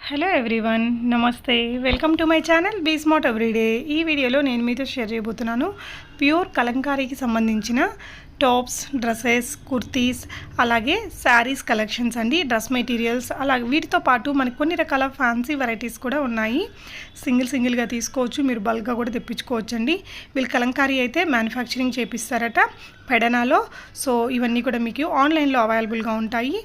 Hello everyone, నమస్తే. Welcome to my channel be smart everyday. ఈ వీడియోలో నేను మీతో షేర్ చేయబోతున్నాను ప్యూర్ కలంకారీకి సంబంధించిన టాప్స్, డ్రెస్సెస్, కుర్తీస్, అలాగే శారీస్ కలెక్షన్స్ అండి. డ్రెస్ మెటీరియల్స్, అలాగే వీటితో పాటు మనకు కొన్ని రకాల ఫ్యాన్సీ వెరైటీస్ కూడా ఉన్నాయి. సింగిల్గా తీసుకోవచ్చు, మీరు బల్క్గా కూడా తెప్పించుకోవచ్చు అండి. వీళ్ళు కలంకారీ అయితే మ్యానుఫ్యాక్చరింగ్ చేపిస్తారట పెడనాలో. సో ఇవన్నీ కూడా మీకు ఆన్లైన్లో అవైలబుల్గా ఉంటాయి.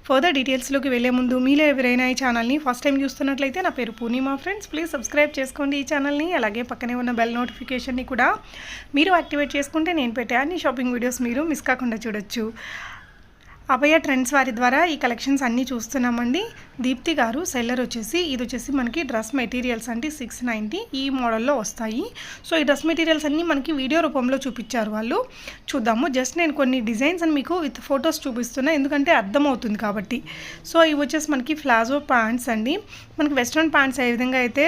ఫర్దర్ డీటెయిల్స్లోకి వెళ్ళే ముందు మీలో ఎవరైనా ఈ ఛానల్ని ఫస్ట్ టైం చూస్తున్నట్లయితే, నా పేరు పూర్ణిమ ఫ్రెండ్స్, ప్లీజ్ సబ్స్క్రైబ్ చేసుకోండి ఈ ఛానల్ని. అలాగే పక్కనే ఉన్న బెల్ నోటిఫికేషన్ని కూడా మీరు యాక్టివేట్ చేసుకుంటే నేను పెట్టే అన్ని షాపింగ్ వీడియోస్ మీరు మిస్ కాకుండా చూడొచ్చు. అభయ ట్రెండ్స్ వారి ద్వారా ఈ కలెక్షన్స్ అన్నీ చూస్తున్నామండి. దీప్తి గారు సెల్లర్ వచ్చేసి, ఇది వచ్చేసి మనకి డ్రెస్ మెటీరియల్స్ అంటే 690 ఈ మోడల్లో వస్తాయి. సో ఈ డ్రెస్ మెటీరియల్స్ అన్నీ మనకి వీడియో రూపంలో చూపించారు వాళ్ళు. చూద్దాము. జస్ట్ నేను కొన్ని డిజైన్స్ అని మీకు విత్ ఫొటోస్ చూపిస్తున్నా, ఎందుకంటే అర్థమవుతుంది కాబట్టి. సో ఇవి వచ్చేసి మనకి ప్లాజో ప్యాంట్స్ అండి. మనకి వెస్ట్రన్ ప్యాంట్స్ ఏ విధంగా అయితే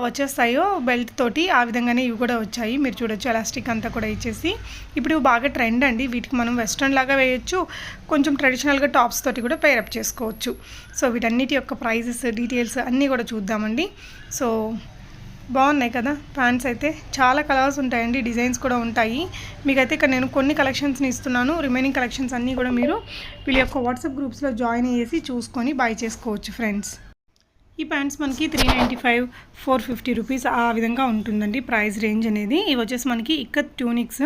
వచ్చేస్తాయో బెల్ట్ తోటి, ఆ విధంగానే ఇవి కూడా వచ్చాయి. మీరు చూడొచ్చు, ఎలాస్టిక్ అంతా కూడా ఇచ్చేసి. ఇప్పుడు ఇవి బాగా ట్రెండ్ అండి. వీటికి మనం వెస్ట్రన్ లాగా వేయచ్చు, కొంచెం ట్రెడిషనల్గా టాప్స్ తోటి కూడా పేరప్ చేసుకోవచ్చు. సో వీటన్నిటి యొక్క ప్రైజెస్, డీటెయిల్స్ అన్నీ కూడా చూద్దామండి. సో బాగున్నాయి కదా ప్యాంట్స్ అయితే. చాలా కలర్స్ ఉంటాయండి, డిజైన్స్ కూడా ఉంటాయి. మీకైతే ఇక్కడ నేను కొన్ని కలెక్షన్స్ని ఇస్తున్నాను. రిమైనింగ్ కలెక్షన్స్ అన్నీ కూడా మీరు వీళ్ళ యొక్క వాట్సాప్ గ్రూప్స్లో జాయిన్ అయ్యేసి చూసుకొని బై చేసుకోవచ్చు ఫ్రెండ్స్. ఈ ప్యాంట్స్ మనకి 395, 450 రూపీస్ ఆ విధంగా ఉంటుందండి ప్రైస్ రేంజ్ అనేది. ఇవి వచ్చేసి మనకి ఇక్కత్ ట్యూనిక్స్.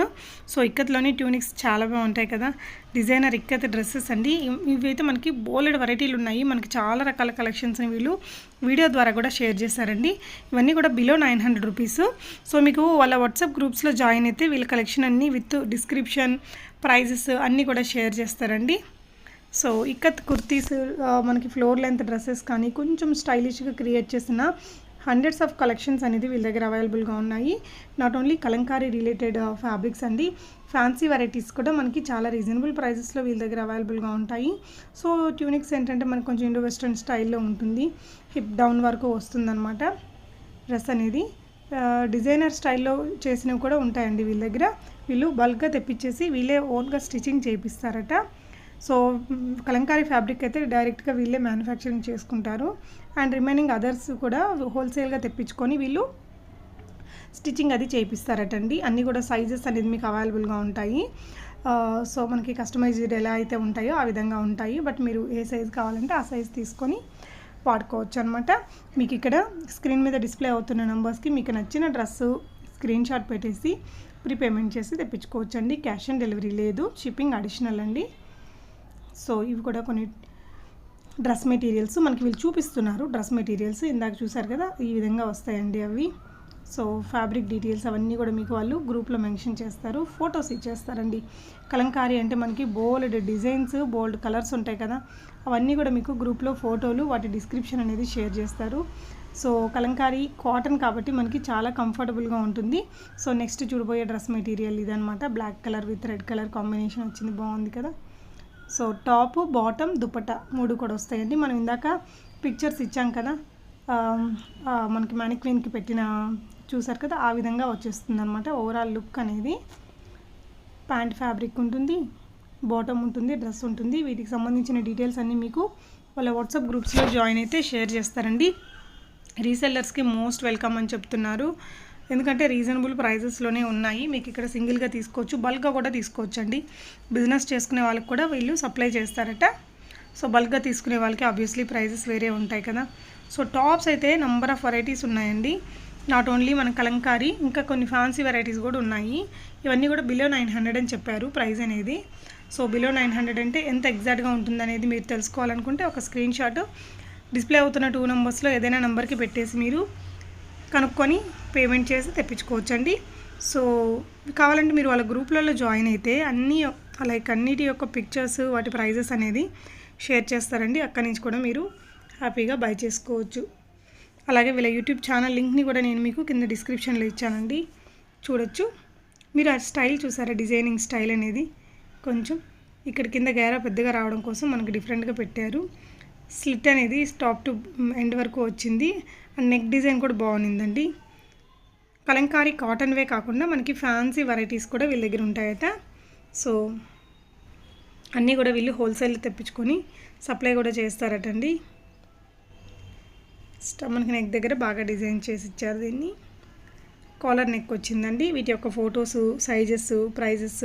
సో ఇక్కత్లోని ట్యూనిక్స్ చాలా బాగుంటాయి కదా, డిజైనర్ ఇక్కత్ డ్రెస్సెస్ అండి. ఇవైతే మనకి బోలెడ్ వెరైటీలు ఉన్నాయి. మనకి చాలా రకాల కలెక్షన్స్ని వీళ్ళు వీడియో ద్వారా కూడా షేర్ చేశారండి. ఇవన్నీ కూడా బిలో 900 రూపీస్. సో మీకు వాళ్ళ వాట్సాప్ గ్రూప్స్లో జాయిన్ అయితే వీళ్ళ కలెక్షన్ అన్నీ విత్ డిస్క్రిప్షన్, ప్రైజెస్ అన్నీ కూడా షేర్ చేస్తారండి. సో ఇక్కత్ కుర్తీస్, మనకి ఫ్లోర్ లెంత్ డ్రెస్సెస్ కానీ కొంచెం స్టైలిష్గా క్రియేట్ చేసిన హండ్రెడ్స్ ఆఫ్ కలెక్షన్స్ అనేది వీళ్ళ దగ్గర అవైలబుల్గా ఉన్నాయి. Not only Kalamkari related fabrics అండి, ఫ్యాన్సీ వెరైటీస్ కూడా మనకి చాలా రీజనబుల్ ప్రైజెస్లో వీళ్ళ దగ్గర అవైలబుల్గా ఉంటాయి. సో ట్యూనిక్స్ ఏంటంటే మనకు కొంచెం ఇండో వెస్ట్రన్ స్టైల్లో ఉంటుంది, హిప్ డౌన్ వరకు వస్తుందన్నమాట డ్రెస్ అనేది. డిజైనర్ స్టైల్లో చేసినవి కూడా ఉంటాయండి వీళ్ళ దగ్గర. వీళ్ళు బల్క్గా తెప్పించేసి వీళ్ళే ఓన్గా స్టిచ్చింగ్ చేయిస్తారట. సో కలంకారీ ఫ్యాబ్రిక్ అయితే డైరెక్ట్గా వీళ్ళే మ్యానుఫ్యాక్చరింగ్ చేసుకుంటారు. అండ్ రిమైనింగ్ అదర్స్ కూడా హోల్సేల్గా తెప్పించుకొని వీళ్ళు స్టిచ్చింగ్ అది చేయిస్తారటండి. అన్నీ కూడా సైజెస్ అనేది మీకు అవైలబుల్గా ఉంటాయి. సో మనకి కస్టమైజ్డ్ ఎలా అయితే ఉంటాయో ఆ విధంగా ఉంటాయి. బట్ మీరు ఏ సైజ్ కావాలంటే ఆ సైజ్ తీసుకొని వాడుకోవచ్చు అనమాట. మీకు ఇక్కడ స్క్రీన్ మీద డిస్ప్లే అవుతున్న నెంబర్స్కి మీకు నచ్చిన డ్రెస్సు స్క్రీన్ షాట్ పెట్టేసి ప్రీపేమెంట్ చేసి తెప్పించుకోవచ్చు అండి. క్యాష్ ఆన్ డెలివరీ లేదు, షిప్పింగ్ అడిషనల్ అండి. సో ఇవి కూడా కొన్ని డ్రెస్ మెటీరియల్స్ మనకి వీళ్ళు చూపిస్తున్నారు. డ్రెస్ మెటీరియల్స్ ఇందాక చూసారు కదా, ఈ విధంగా వస్తాయండి అవి. సో ఫ్యాబ్రిక్ డీటెయిల్స్ అవన్నీ కూడా మీకు వాళ్ళు గ్రూప్లో మెన్షన్ చేస్తారు, ఫొటోస్ ఇచ్చేస్తారండి. కలంకారీ అంటే మనకి బోల్డ్ డిజైన్స్, బోల్డ్ కలర్స్ ఉంటాయి కదా, అవన్నీ కూడా మీకు గ్రూప్లో ఫోటోలు, వాటి డిస్క్రిప్షన్ అనేది షేర్ చేస్తారు. సో కలంకారీ కాటన్ కాబట్టి మనకి చాలా కంఫర్టబుల్గా ఉంటుంది. సో నెక్స్ట్ చూడబోయే డ్రెస్ మెటీరియల్ ఇదనమాట. Black colour with red colour combination వచ్చింది, బాగుంది కదా. సో టాప్, బాటమ్, దుపట్టా 3 కూడా వస్తాయండి. మనం ఇందాక పిక్చర్స్ ఇచ్చాం కదా, మనకి మ్యానిక్వీన్కి పెట్టిన చూసారు కదా, ఆ విధంగా వచ్చేస్తుంది అనమాట ఓవరాల్ లుక్ అనేది. ప్యాంట్ ఫ్యాబ్రిక్ ఉంటుంది, బాటమ్ ఉంటుంది, డ్రెస్ ఉంటుంది. వీటికి సంబంధించిన డీటెయిల్స్ అన్నీ మీకు వాళ్ళ వాట్సాప్ గ్రూప్స్లో జాయిన్ అయితే షేర్ చేస్తారండి. రీసెల్లర్స్కి మోస్ట్ వెల్కమ్ అని చెప్తున్నారు, ఎందుకంటే రీజనబుల్ ప్రైజెస్లోనే ఉన్నాయి. మీకు ఇక్కడ సింగిల్గా తీసుకోవచ్చు, బల్క్గా కూడా తీసుకోవచ్చు అండి. బిజినెస్ చేసుకునే వాళ్ళకి కూడా వీళ్ళు సప్లై చేస్తారట. సో బల్క్గా తీసుకునే వాళ్ళకి ఆబ్వియస్లీ ప్రైజెస్ వేరే ఉంటాయి కదా. సో టాప్స్ అయితే నంబర్ ఆఫ్ వెరైటీస్ ఉన్నాయండి. నాట్ ఓన్లీ మన కలంకారీ, ఇంకా కొన్ని ఫ్యాన్సీ వెరైటీస్ కూడా ఉన్నాయి. ఇవన్నీ కూడా బిలో 900 అని చెప్పారు ప్రైస్ అనేది. సో బిలో 900 అంటే ఎంత ఎగ్జాక్ట్గా ఉంటుందనేది మీరు తెలుసుకోవాలనుకుంటే ఒక స్క్రీన్ షాట్ డిస్ప్లే అవుతున్న 2 నెంబర్స్లో ఏదైనా నెంబర్కి పెట్టేసి మీరు కనుక్కొని పేమెంట్ చేసి తెప్పించుకోవచ్చండి. సో కావాలంటే మీరు వాళ్ళ గ్రూప్లలో జాయిన్ అయితే అన్నిటి యొక్క పిక్చర్స్, వాటి ప్రైజెస్ అనేది షేర్ చేస్తారండి. అక్కడి నుంచి కూడా మీరు హ్యాపీగా బై చేసుకోవచ్చు. అలాగే వీళ్ళ యూట్యూబ్ ఛానల్ లింక్ని కూడా నేను మీకు కింద డిస్క్రిప్షన్లో ఇచ్చానండి, చూడొచ్చు. మీరు ఆ స్టైల్ చూసారా, డిజైనింగ్ స్టైల్ అనేది కొంచెం ఇక్కడ కింద గేరా పెద్దగా రావడం కోసం మనకు డిఫరెంట్గా పెట్టారు. స్లిట్ అనేది టాప్ టు ఎండ్ వరకు వచ్చింది. అండ్ నెక్ డిజైన్ కూడా బాగుందండి. కలంకారీ కాటన్వే కాకుండా మనకి ఫ్యాన్సీ వెరైటీస్ కూడా వీళ్ళ దగ్గర ఉంటాయట. సో అన్నీ కూడా వీళ్ళు హోల్సేల్ తెప్పించుకొని సప్లై కూడా చేస్తారటండి. మనకి నెక్ దగ్గర బాగా డిజైన్ చేసి ఇచ్చారు. దీన్ని కాలర్ నెక్ వచ్చిందండి. వీటి యొక్క ఫొటోస్, సైజెస్, ప్రైజెస్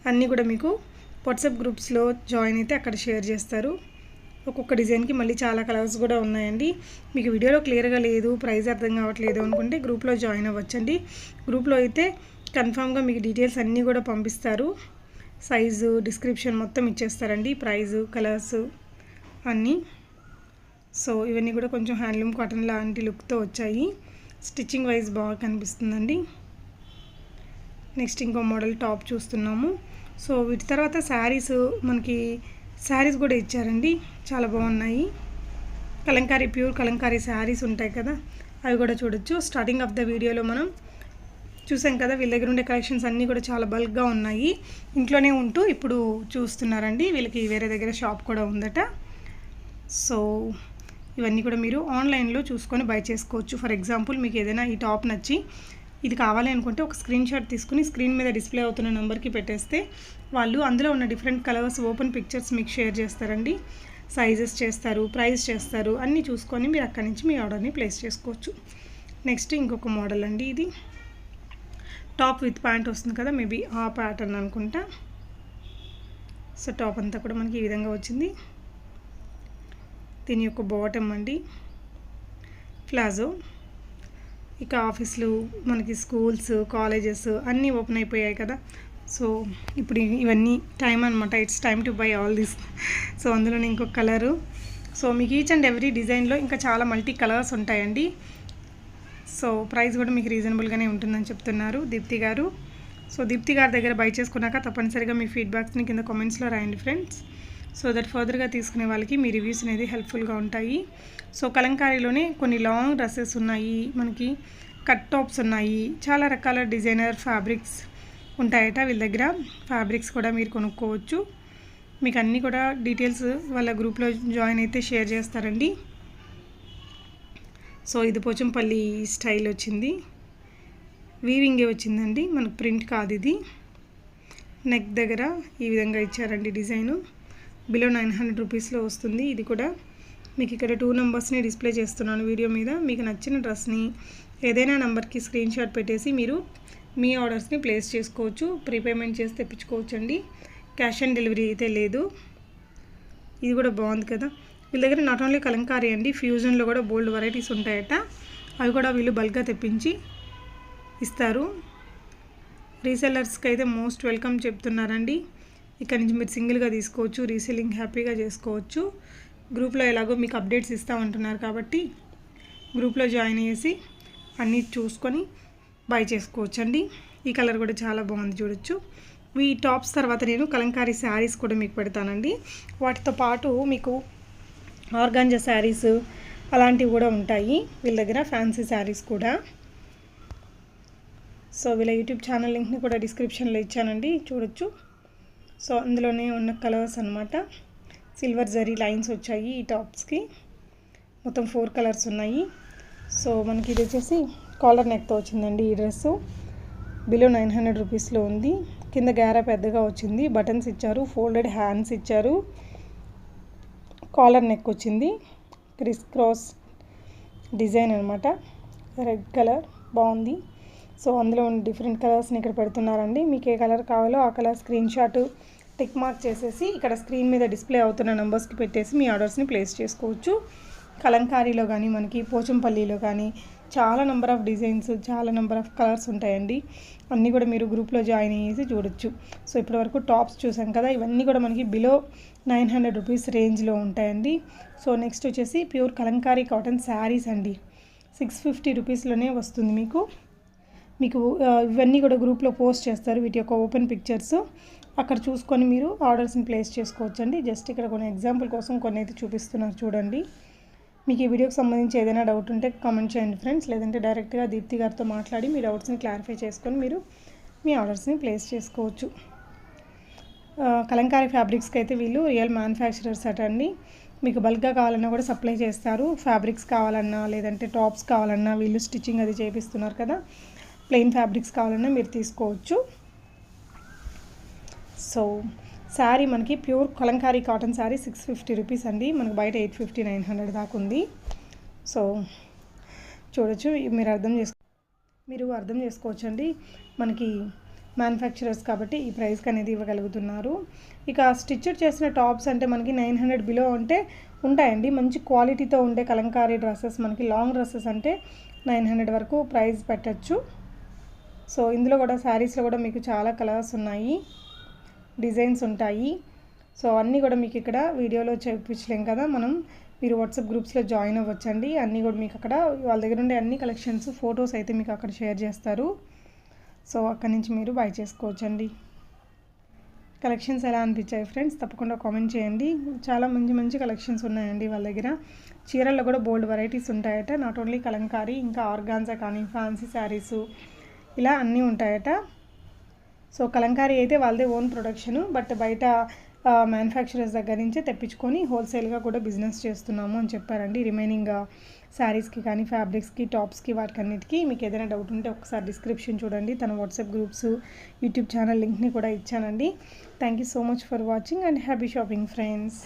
అన్నీ కూడా మీకు వాట్సాప్ గ్రూప్స్లో జాయిన్ అయితే అక్కడ షేర్ చేస్తారు. ఒక్కొక్క డిజైన్కి మళ్ళీ చాలా కలర్స్ కూడా ఉన్నాయండి. మీకు వీడియోలో క్లియర్గా లేదు, ప్రైస్ అర్థం కావట్లేదు అనుకుంటే గ్రూప్లో జాయిన్ అవ్వచ్చండి. గ్రూప్లో అయితే కన్ఫామ్గా మీకు డీటెయిల్స్ అన్నీ కూడా పంపిస్తారు. సైజు, డిస్క్రిప్షన్ మొత్తం ఇచ్చేస్తారండి, ప్రైజు, కలర్స్ అన్నీ. సో ఇవన్నీ కూడా కొంచెం హ్యాండ్లూమ్ కాటన్ లాంటి లుక్తో వచ్చాయి. స్టిచ్చింగ్ వైజ్ బాగా కనిపిస్తుందండి. నెక్స్ట్ ఇంకో మోడల్ టాప్ చూస్తున్నాము. సో వీటి తర్వాత శారీస్, మనకి శారీస్ కూడా ఇచ్చారండి, చాలా బాగున్నాయి. కలంకారీ, ప్యూర్ కలంకారీ శారీస్ ఉంటాయి కదా, అవి కూడా చూడొచ్చు. స్టార్టింగ్ ఆఫ్ ద వీడియోలో మనం చూసాం కదా, వీళ్ళ దగ్గర ఉండే కలెక్షన్స్ అన్నీ కూడా చాలా బల్క్గా ఉన్నాయి. ఇంట్లోనే ఉంటూ ఇప్పుడు చూస్తున్నారండి. వీళ్ళకి వేరే దగ్గర షాప్ కూడా ఉందట. సో ఇవన్నీ కూడా మీరు ఆన్లైన్లో చూసుకొని బై చేసుకోవచ్చు. ఫర్ ఎగ్జాంపుల్ మీకు ఏదైనా ఈ టాప్ నచ్చి ఇది కావాలి అనుకుంటే ఒక స్క్రీన్ షాట్ తీసుకుని స్క్రీన్ మీద డిస్ప్లే అవుతున్న నెంబర్కి పెట్టేస్తే వాళ్ళు అందులో ఉన్న డిఫరెంట్ కలర్స్, ఓపెన్ పిక్చర్స్ మీకు షేర్ చేస్తారండి. సైజెస్ చేస్తారు, ప్రైస్ చేస్తారు, అన్నీ చూసుకొని మీరు అక్కడి నుంచి మీ ఆర్డర్ని ప్లేస్ చేసుకోవచ్చు. నెక్స్ట్ ఇంకొక మోడల్ అండి. ఇది టాప్ విత్ ప్యాంట్ వస్తుంది కదా, మేబీ ఆ ప్యాటర్న్ అనుకుంటా. సో టాప్ అంతా కూడా మనకి ఈ విధంగా వచ్చింది. దీని యొక్క బాటమ్ అండి ప్లాజో. ఇక ఆఫీసులు, మనకి స్కూల్స్, కాలేజెస్ అన్నీ ఓపెన్ అయిపోయాయి కదా. సో ఇప్పుడు ఇవన్నీ టైం అనమాట. It's time to buy all this. So అందులోనే ఇంకొక కలరు. సో మీకు ఈచ్ అండ్ ఎవ్రీ డిజైన్లో ఇంకా చాలా మల్టీ కలర్స్ ఉంటాయండి. సో ప్రైస్ కూడా మీకు రీజనబుల్గానే ఉంటుందని చెప్తున్నారు దీప్తి గారు. సో దీప్తి గారి దగ్గర బై చేసుకున్నాక తప్పనిసరిగా మీ ఫీడ్బ్యాక్స్ని కింద కామెంట్స్లో రాయండి ఫ్రెండ్స్. సో దట్ ఫర్దర్గా తీసుకునే వాళ్ళకి మీ రివ్యూస్ అనేది హెల్ప్ఫుల్గా ఉంటాయి. సో కలంకారీలోనే కొన్ని లాంగ్ డ్రెస్సెస్ ఉన్నాయి, మనకి కట్ టాప్స్ ఉన్నాయి, చాలా రకాల డిజైనర్ ఫ్యాబ్రిక్స్ ఉంటాయట వీళ్ళ దగ్గర. ఫ్యాబ్రిక్స్ కూడా మీరు కొనుక్కోవచ్చు. మీకు అన్నీ కూడా డీటెయిల్స్ వాళ్ళ గ్రూప్లో జాయిన్ అయితే షేర్ చేస్తారండి. సో ఇది పోచంపల్లి స్టైల్ వచ్చింది, వీవింగే వచ్చిందండి, మనకు ప్రింట్ కాదు ఇది. నెక్ దగ్గర ఈ విధంగా ఇచ్చారండి డిజైను. బిలో 900 రూపీస్లో వస్తుంది. ఇది కూడా మీకు ఇక్కడ 2 నెంబర్స్ని డిస్ప్లే చేస్తున్నాను వీడియో మీద. మీకు నచ్చిన డ్రెస్ని ఏదైనా నెంబర్కి స్క్రీన్ షాట్ పెట్టేసి మీరు మీ ఆర్డర్స్ని ప్లేస్ చేసుకోవచ్చు. ప్రీపేమెంట్ చేసి తెప్పించుకోవచ్చు అండి. క్యాష్ ఆన్ డెలివరీ అయితే లేదు. ఇది కూడా బాగుంది కదా. వీళ్ళ దగ్గర నాట్ ఓన్లీ కలంకారీ అండి, ఫ్యూజన్లో కూడా బోల్డ్ వెరైటీస్ ఉంటాయట. అవి కూడా వీళ్ళు బల్క్గా తెప్పించి ఇస్తారు. రీసెల్లర్స్కి అయితే మోస్ట్ వెల్కమ్ చెప్తున్నారండి. ఇక్కడ నుంచి మీరు సింగిల్గా తీసుకోవచ్చు, రీసెల్లింగ్ హ్యాపీగా చేసుకోవచ్చు. గ్రూప్లో ఎలాగో మీకు అప్డేట్స్ ఇస్తామంటున్నారు కాబట్టి గ్రూప్లో జాయిన్ చేసి అన్నీ చూసుకొని బై చేసుకోవచ్చు అండి. ఈ కలర్ కూడా చాలా బాగుంది, చూడొచ్చు. ఈ టాప్స్ తర్వాత నేను కలంకారీ శారీస్ కూడా మీకు పెడతానండి. వాటితో పాటు మీకు ఆర్గాంజా శారీస్ అలాంటివి కూడా ఉంటాయి వీళ్ళ దగ్గర, ఫ్యాన్సీ శారీస్ కూడా. సో వీళ్ళ యూట్యూబ్ ఛానల్ లింక్ని కూడా డిస్క్రిప్షన్లో ఇచ్చానండి, చూడొచ్చు. సో అందులోనే ఉన్న కలర్స్ అనమాట. సిల్వర్ జరీ లైన్స్ వచ్చాయి ఈ టాప్స్కి. మొత్తం 4 కలర్స్ ఉన్నాయి. సో మనకి ఇది వచ్చేసి కాలర్ నెక్తో వచ్చిందండి ఈ డ్రెస్సు. బిలో 900 రూపీస్లో ఉంది. కింద గ్యారా పెద్దగా వచ్చింది, బటన్స్ ఇచ్చారు, ఫోల్డెడ్ హ్యాండ్స్ ఇచ్చారు, కాలర్ నెక్ వచ్చింది, క్రిస్ క్రాస్ డిజైన్ అనమాట, రెడ్ కలర్ బాగుంది. సో అందులో ఉన్న డిఫరెంట్ కలర్స్ని ఇక్కడ పెడుతున్నారండి. మీకు ఏ కలర్ కావాలో ఆ colour screen shot tick mark చేసేసి ఇక్కడ స్క్రీన్ మీద డిస్ప్లే అవుతున్న నెంబర్స్కి పెట్టేసి మీ ఆర్డర్స్ని ప్లేస్ చేసుకోవచ్చు. కలంకారీలో కానీ మనకి పోచంపల్లిలో కానీ చాలా నెంబర్ ఆఫ్ డిజైన్స్, చాలా నెంబర్ ఆఫ్ కలర్స్ ఉంటాయండి. అన్నీ కూడా మీరు గ్రూప్లో జాయిన్ అయ్యేసి చూడొచ్చు. సో ఇప్పటివరకు టాప్స్ చూసాం కదా, ఇవన్నీ కూడా మనకి బిలో 900 రూపీస్ రేంజ్లో ఉంటాయండి. సో నెక్స్ట్ వచ్చేసి ప్యూర్ కలంకారీ కాటన్ శారీస్ అండి. 650 రూపీస్లోనే వస్తుంది మీకు. ఇవన్నీ కూడా గ్రూప్లో పోస్ట్ చేస్తారు, వీటి యొక్క ఓపెన్ పిక్చర్స్. అక్కడ చూసుకొని మీరు ఆర్డర్స్ని ప్లేస్ చేసుకోవచ్చు అండి. జస్ట్ ఇక్కడ కొన్ని ఎగ్జాంపుల్ కోసం కొన్ని అయితే చూపిస్తున్నారు చూడండి. మీకు ఈ వీడియోకి సంబంధించి ఏదైనా డౌట్ ఉంటే కామెంట్ చేయండి ఫ్రెండ్స్, లేదంటే డైరెక్ట్గా దీప్తి గారితో మాట్లాడి మీ డౌట్స్ని క్లారిఫై చేసుకొని మీరు మీ ఆర్డర్స్ని ప్లేస్ చేసుకోవచ్చు. కలంకారీ ఫ్యాబ్రిక్స్కి అయితే వీళ్ళు రియల్ మ్యానుఫ్యాక్చరర్స్ అట అండి. మీకు బల్క్గా కావాలన్నా కూడా సప్లై చేస్తారు. ఫ్యాబ్రిక్స్ కావాలన్నా లేదంటే టాప్స్ కావాలన్నా వీళ్ళు స్టిచ్చింగ్ అది చేపిస్తున్నారు కదా, ప్లెయిన్ ఫ్యాబ్రిక్స్ కావాలన్నా మీరు తీసుకోవచ్చు. సో శారీ మనకి pure Kalamkari cotton sari 650 rupees అండి. మనకు బయట 850, 900 దాకా ఉంది. సో చూడొచ్చు, మీరు అర్థం చేసుకోవచ్చండి. మనకి మ్యానుఫ్యాక్చరర్స్ కాబట్టి ఈ ప్రైస్కి అనేది ఇవ్వగలుగుతున్నారు. ఇక స్టిచ్డ్ చేసిన టాప్స్ అంటే మనకి 900 బిలో అంటే ఉంటాయండి. మంచి క్వాలిటీతో ఉండే కలంకారీ డ్రెస్సెస్, మనకి లాంగ్ డ్రెస్సెస్ అంటే 900 వరకు ప్రైస్ పెట్టచ్చు. సో ఇందులో కూడా శారీస్లో కూడా మీకు చాలా కలర్స్ ఉన్నాయి, డిజైన్స్ ఉంటాయి. సో అన్నీ కూడా మీకు ఇక్కడ వీడియోలో చూపించలేం కదా, మీరు వాట్సాప్ గ్రూప్స్లో జాయిన్ అవ్వచ్చండి. అన్నీ కూడా మీకు అక్కడ వాళ్ళ దగ్గర ఉండే అన్ని కలెక్షన్స్ ఫొటోస్ అయితే మీకు అక్కడ షేర్ చేస్తారు. సో అక్కడి నుంచి మీరు బై చేసుకోవచ్చండి. కలెక్షన్స్ ఎలా అనిపించాయి ఫ్రెండ్స్ తప్పకుండా కామెంట్ చేయండి. చాలా మంచి మంచి కలెక్షన్స్ ఉన్నాయండి వాళ్ళ దగ్గర. చీరల్లో కూడా బోల్డ్ వెరైటీస్ ఉంటాయట. నాట్ ఓన్లీ కలంకారీ, ఇంకా ఆర్గాన్జా కానీ ఫ్యాన్సీ శారీసు ఇలా అన్నీ ఉంటాయట. సో కలంకారీ అయితే వాళ్ళదే ఓన్ ప్రొడక్షను, బట్ బయట మ్యానుఫ్యాక్చరర్స్ దగ్గర నుంచే తెప్పించుకొని హోల్సేల్గా కూడా బిజినెస్ చేస్తున్నాము అని చెప్పారండి. రిమైనింగ్ శారీస్కి కానీ ఫ్యాబ్రిక్స్కి టాప్స్కి వాటికన్నిటికీ మీకు ఏదైనా డౌట్ ఉంటే ఒకసారి డిస్క్రిప్షన్ చూడండి. తన వాట్సాప్ గ్రూప్స్ యూట్యూబ్ ఛానల్ లింక్ని కూడా ఇచ్చానండి. Thank you so much for watching and happy shopping friends.